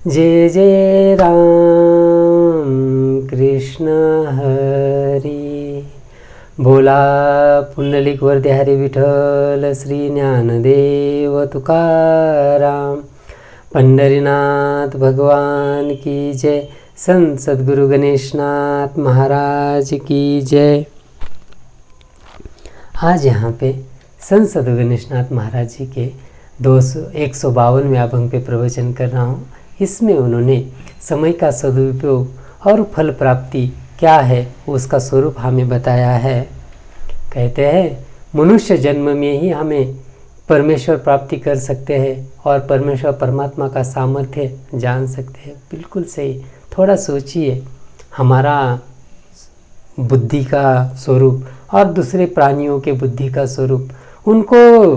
जय जय राम कृष्ण हरी। बोला पुंडलिक वरदे हरी विठ्ठल श्री ज्ञानदेव तुकाराम। पंढरीनाथ भगवान की जय। संत सद्गुरु गणेशनाथ महाराज की जय। आज यहाँ पे संत सद्गुरु गणेशनाथ महाराज जी के 152वें अभंग पे प्रवचन कर रहा हूँ। इसमें उन्होंने समय का सदुपयोग और फल प्राप्ति क्या है उसका स्वरूप हमें बताया है। कहते हैं मनुष्य जन्म में ही हमें परमेश्वर प्राप्ति कर सकते हैं और परमेश्वर परमात्मा का सामर्थ्य जान सकते हैं। बिल्कुल सही। थोड़ा सोचिए, हमारा बुद्धि का स्वरूप और दूसरे प्राणियों के बुद्धि का स्वरूप, उनको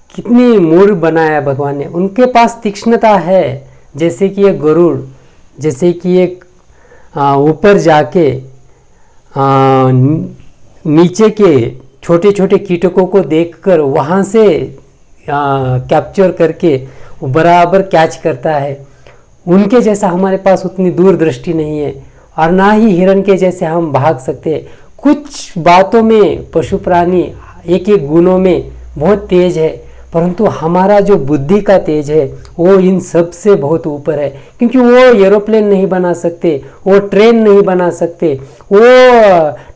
कितनी मूर्ख बनाया भगवान ने। उनके पास तीक्ष्णता है, जैसे कि एक गरुड़, जैसे कि एक ऊपर जाके नीचे के छोटे छोटे कीटकों को देखकर वहाँ से कैप्चर करके वो बराबर कैच करता है। उनके जैसा हमारे पास उतनी दूरदृष्टि नहीं है और ना ही हिरण के जैसे हम भाग सकते हैं। कुछ बातों में पशु प्राणी एक एक गुणों में बहुत तेज है, परंतु हमारा जो बुद्धि का तेज है वो इन सब से बहुत ऊपर है। क्योंकि वो एरोप्लेन नहीं बना सकते, वो ट्रेन नहीं बना सकते, वो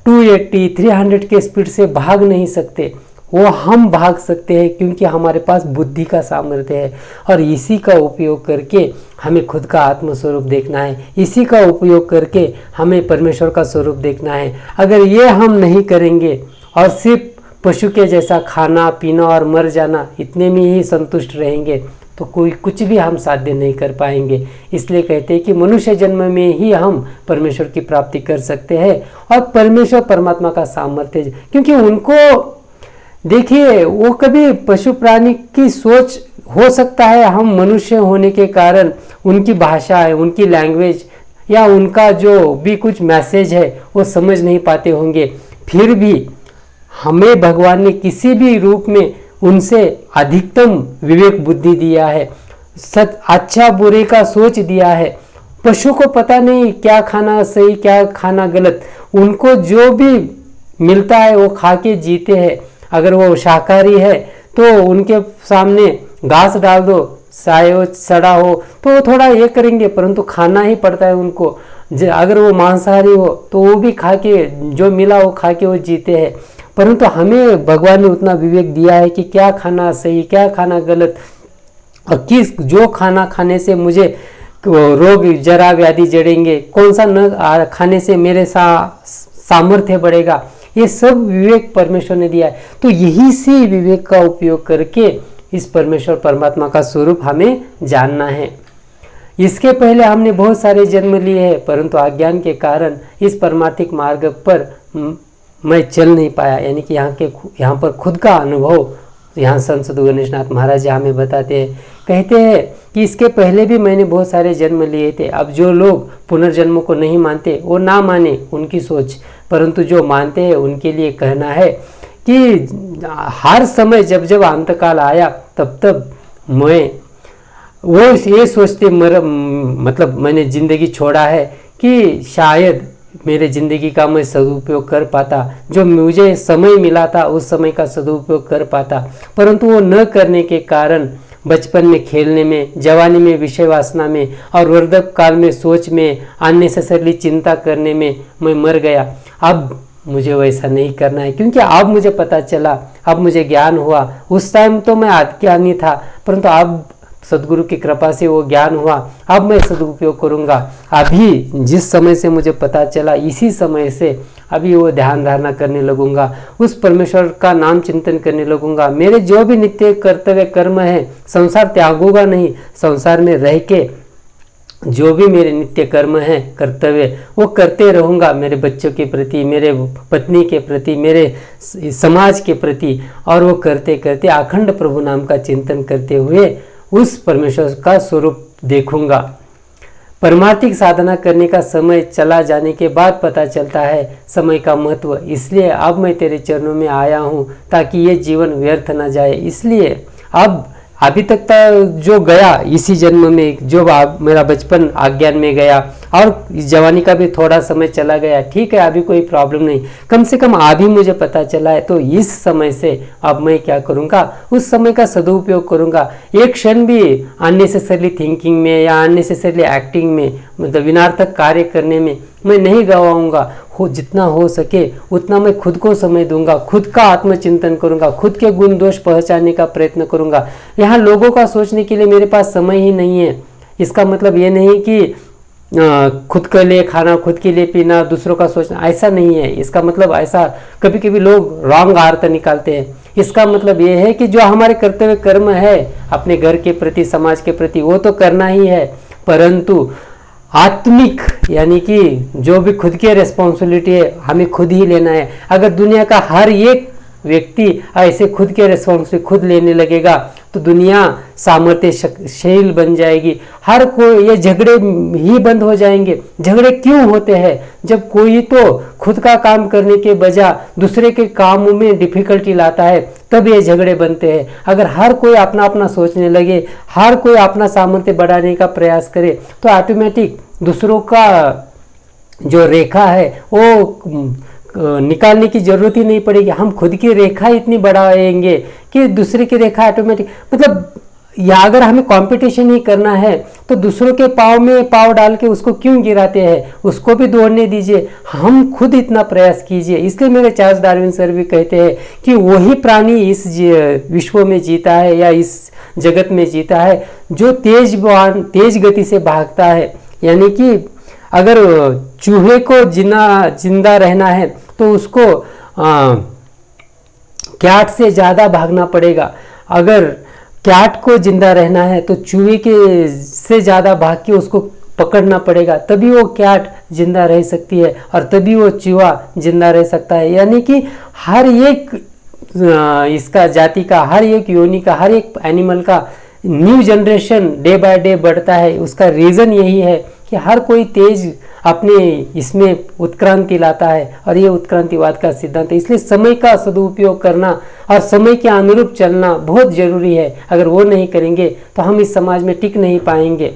280 300 के स्पीड से भाग नहीं सकते। वो हम भाग सकते हैं क्योंकि हमारे पास बुद्धि का सामर्थ्य है। और इसी का उपयोग करके हमें खुद का आत्मस्वरूप देखना है, इसी का उपयोग करके हमें परमेश्वर का स्वरूप देखना है। अगर ये हम नहीं करेंगे और सिर्फ पशु के जैसा खाना पीना और मर जाना, इतने में ही संतुष्ट रहेंगे, तो कोई कुछ भी हम साध्य नहीं कर पाएंगे। इसलिए कहते हैं कि मनुष्य जन्म में ही हम परमेश्वर की प्राप्ति कर सकते हैं और परमेश्वर परमात्मा का सामर्थ्य, क्योंकि उनको देखिए वो कभी पशु प्राणी की सोच हो सकता है हम मनुष्य होने के कारण उनकी भाषा है, उनकी लैंग्वेज या उनका जो भी कुछ मैसेज है वो समझ नहीं पाते होंगे। फिर भी हमें भगवान ने किसी भी रूप में उनसे अधिकतम विवेक बुद्धि दिया है, अच्छा बुरे का सोच दिया है। पशु को पता नहीं क्या खाना सही क्या खाना गलत, उनको जो भी मिलता है वो खा के जीते हैं। अगर वो शाकाहारी है तो उनके सामने घास डाल दो, चाहे सड़ा हो तो वो थोड़ा ये करेंगे, परंतु खाना ही पड़ता है उनको। अगर वो मांसाहारी हो तो वो भी खा के, जो मिला वो खा के वो जीते हैं। परंतु हमें भगवान ने उतना विवेक दिया है कि क्या खाना सही क्या खाना गलत, और किस जो खाना खाने से मुझे रोग जरा व्याधि जड़ेंगे, कौन सा न खाने से मेरे सामर्थ्य बढ़ेगा, ये सब विवेक परमेश्वर ने दिया है। तो यही से विवेक का उपयोग करके इस परमेश्वर परमात्मा का स्वरूप हमें जानना है। इसके पहले हमने बहुत सारे जन्म लिए हैं, परंतु अज्ञान के कारण इस परमार्थिक मार्ग पर मैं चल नहीं पाया। यानी कि यहाँ पर खुद का अनुभव यहाँ संत सद्गुरु गणेशनाथ महाराज जी हमें बताते हैं। कहते हैं कि इसके पहले भी मैंने बहुत सारे जन्म लिए थे। अब जो लोग पुनर्जन्म को नहीं मानते वो ना माने, उनकी सोच, परंतु जो मानते हैं उनके लिए कहना है कि हर समय जब जब अंतकाल आया तब तब मैं वो ये सोचते मतलब मैंने ज़िंदगी छोड़ा है कि शायद मेरे ज़िंदगी का मैं सदुपयोग कर पाता, जो मुझे समय मिला था उस समय का सदुपयोग कर पाता, परंतु वो न करने के कारण बचपन में खेलने में, जवानी में विषय वासना में और वृद्ध काल में सोच में, अननेसेसरली चिंता करने में मैं मर गया। अब मुझे वैसा नहीं करना है, क्योंकि अब मुझे पता चला, अब मुझे ज्ञान हुआ। उस टाइम तो मैं अज्ञानी था, परंतु अब सदगुरु की कृपा से वो ज्ञान हुआ, अब मैं सदुपयोग करूँगा। अभी जिस समय से मुझे पता चला, इसी समय से अभी वो ध्यान धारणा करने लगूंगा, उस परमेश्वर का नाम चिंतन करने लगूंगा। मेरे जो भी नित्य कर्तव्य कर्म है, संसार त्यागूंगा नहीं, संसार में रह के जो भी मेरे नित्य कर्म हैं कर्तव्य वो करते रहूँगा, मेरे बच्चों के प्रति, मेरे पत्नी के प्रति, मेरे समाज के प्रति, और वो करते करते अखंड प्रभु नाम का चिंतन करते हुए उस परमेश्वर का स्वरूप देखूंगा। परमार्थिक साधना करने का समय चला जाने के बाद पता चलता है समय का महत्व। इसलिए अब मैं तेरे चरणों में आया हूँ ताकि ये जीवन व्यर्थ न जाए। इसलिए अब अभी तक का जो गया इसी जन्म में, जो मेरा बचपन अज्ञान में गया और इस जवानी का भी थोड़ा समय चला गया, ठीक है, अभी कोई प्रॉब्लम नहीं, कम से कम अभी मुझे पता चला है। तो इस समय से अब मैं क्या करूँगा, उस समय का सदुपयोग करूँगा। एक क्षण भी अननेसेसरली थिंकिंग में या अननेसेसरली एक्टिंग में, मतलब विनार्थक कार्य करने में मैं नहीं गवाऊँगा। जितना हो सके उतना मैं खुद को समय दूंगा, खुद का आत्मचिंतन करूंगा, खुद के गुण दोष पहचानने का प्रयत्न करूंगा। यहाँ लोगों का सोचने के लिए मेरे पास समय ही नहीं है। इसका मतलब ये नहीं कि खुद के लिए खाना, खुद के लिए पीना, दूसरों का सोचना, ऐसा नहीं है। इसका मतलब ऐसा कभी कभी लोग रॉन्ग अर्थ निकालते हैं। इसका मतलब ये है कि जो हमारे कर्तव्य कर्म है अपने घर के प्रति, समाज के प्रति, वो तो करना ही है, परंतु आत्मिक यानी कि जो भी खुद की रिस्पॉन्सिबिलिटी है हमें खुद ही लेना है। अगर दुनिया का हर एक व्यक्ति ऐसे खुद के रिस्पॉन्सिबिलिटी खुद लेने लगेगा तो दुनिया सामर्थ्यशील बन जाएगी। हर कोई, ये झगड़े ही बंद हो जाएंगे। झगड़े क्यों होते हैं? जब कोई तो खुद का काम करने के बजाय दूसरे के काम में डिफिकल्टी लाता है, तब ये झगड़े बनते हैं। अगर हर कोई अपना अपना सोचने लगे, हर कोई अपना सामर्थ्य बढ़ाने का प्रयास करे, तो ऑटोमेटिक दूसरों का जो रेखा है वो निकालने की जरूरत ही नहीं पड़ेगी। हम खुद की रेखा इतनी बढ़ाएंगे कि दूसरे की रेखा ऑटोमेटिक, मतलब या अगर हमें कंपटीशन ही करना है तो दूसरों के पाँव में पाँव डाल के उसको क्यों गिराते हैं? उसको भी दौड़ने दीजिए, हम खुद इतना प्रयास कीजिए। इसलिए मेरे चार्ल्स डार्विन सर भी कहते हैं कि वही प्राणी इस विश्व में जीता है या इस जगत में जीता है जो तेज गति से भागता है। यानी कि अगर चूहे को जिंदा रहना है तो उसको कैट से ज़्यादा भागना पड़ेगा। अगर कैट को जिंदा रहना है तो चूहे के से ज़्यादा भाग के उसको पकड़ना पड़ेगा, तभी वो कैट जिंदा रह सकती है और तभी वो चूहा जिंदा रह सकता है। यानी कि हर एक इसका जाति का, हर एक योनि का, हर एक एनिमल का new generation day by day बढ़ता है। उसका रीज़न यही है कि हर कोई तेज अपने इसमें उत्क्रांति लाता है और ये उत्क्रांतिवाद का सिद्धांत है। इसलिए समय का सदुपयोग करना और समय के अनुरूप चलना बहुत जरूरी है। अगर वो नहीं करेंगे तो हम इस समाज में टिक नहीं पाएंगे।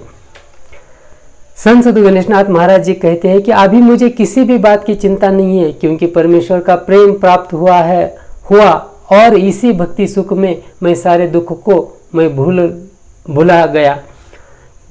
संत सद्गुरु गणेशनाथ महाराज जी कहते हैं कि अभी मुझे किसी भी बात की चिंता नहीं है, क्योंकि परमेश्वर का प्रेम प्राप्त हुआ और इसी भक्ति सुख में मैं सारे दुख को मैं भुला गया।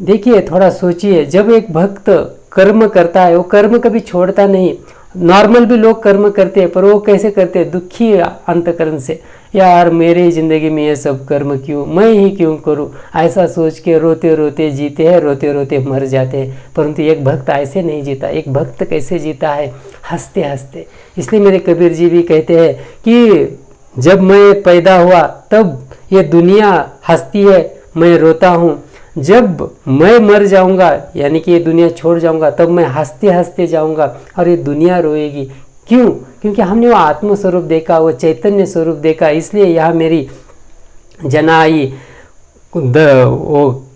देखिए, थोड़ा सोचिए, जब एक भक्त कर्म करता है वो कर्म कभी छोड़ता नहीं। नॉर्मल भी लोग कर्म करते हैं, पर वो कैसे करते हैं? दुखी अंतकरण से, यार मेरी ज़िंदगी में ये सब कर्म क्यों, मैं ही क्यों करूं, ऐसा सोच के रोते रोते जीते हैं, रोते रोते मर जाते हैं। परंतु एक भक्त ऐसे नहीं जीता। एक भक्त कैसे जीता है? हंसते हंसते। इसलिए मेरे कबीर जी भी कहते हैं कि जब मैं पैदा हुआ तब ये दुनिया हंसती है, मैं रोता हूँ। जब मैं मर जाऊंगा यानी कि ये दुनिया छोड़ जाऊंगा, तब मैं हंसते हंसते जाऊंगा और ये दुनिया रोएगी। क्यों? क्योंकि हमने वो आत्म स्वरूप देखा, वो चैतन्य स्वरूप देखा। इसलिए यहाँ मेरी जना आई, वो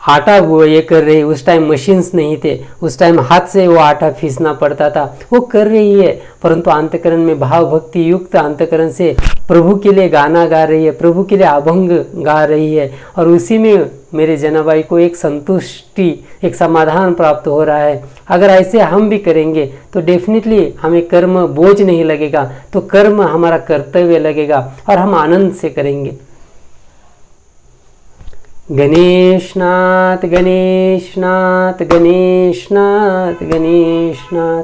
आटा वो ये कर रही। उस टाइम मशीन्स नहीं थे, उस टाइम हाथ से वो आटा पीसना पड़ता था, वो कर रही है। परंतु अंतकरण में भाव भक्ति युक्त अंतकरण से प्रभु के लिए गाना गा रही है, प्रभु के लिए अभंग गा रही है, और उसी में मेरे जनाबाई को एक संतुष्टि, एक समाधान प्राप्त हो रहा है। अगर ऐसे हम भी करेंगे तो डेफिनेटली हमें कर्म बोझ नहीं लगेगा, तो कर्म हमारा कर्तव्य लगेगा और हम आनंद से करेंगे। गणेशनाथ गणेशनाथ गणेशनाथ गणेशनाथ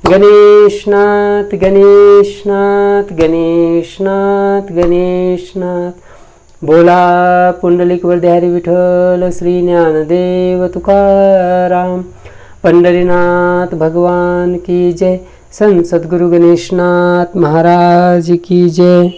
गणेशनाथ गणेशनाथ गणेशनाथ गणेशनाथ। बोला पुंडलिक वरदहरी विठ्ठल श्री ज्ञानदेव तुकाराम। पंढरीनाथ भगवान की जय। संत सद्गुरु गणेशनाथ महाराज की जय।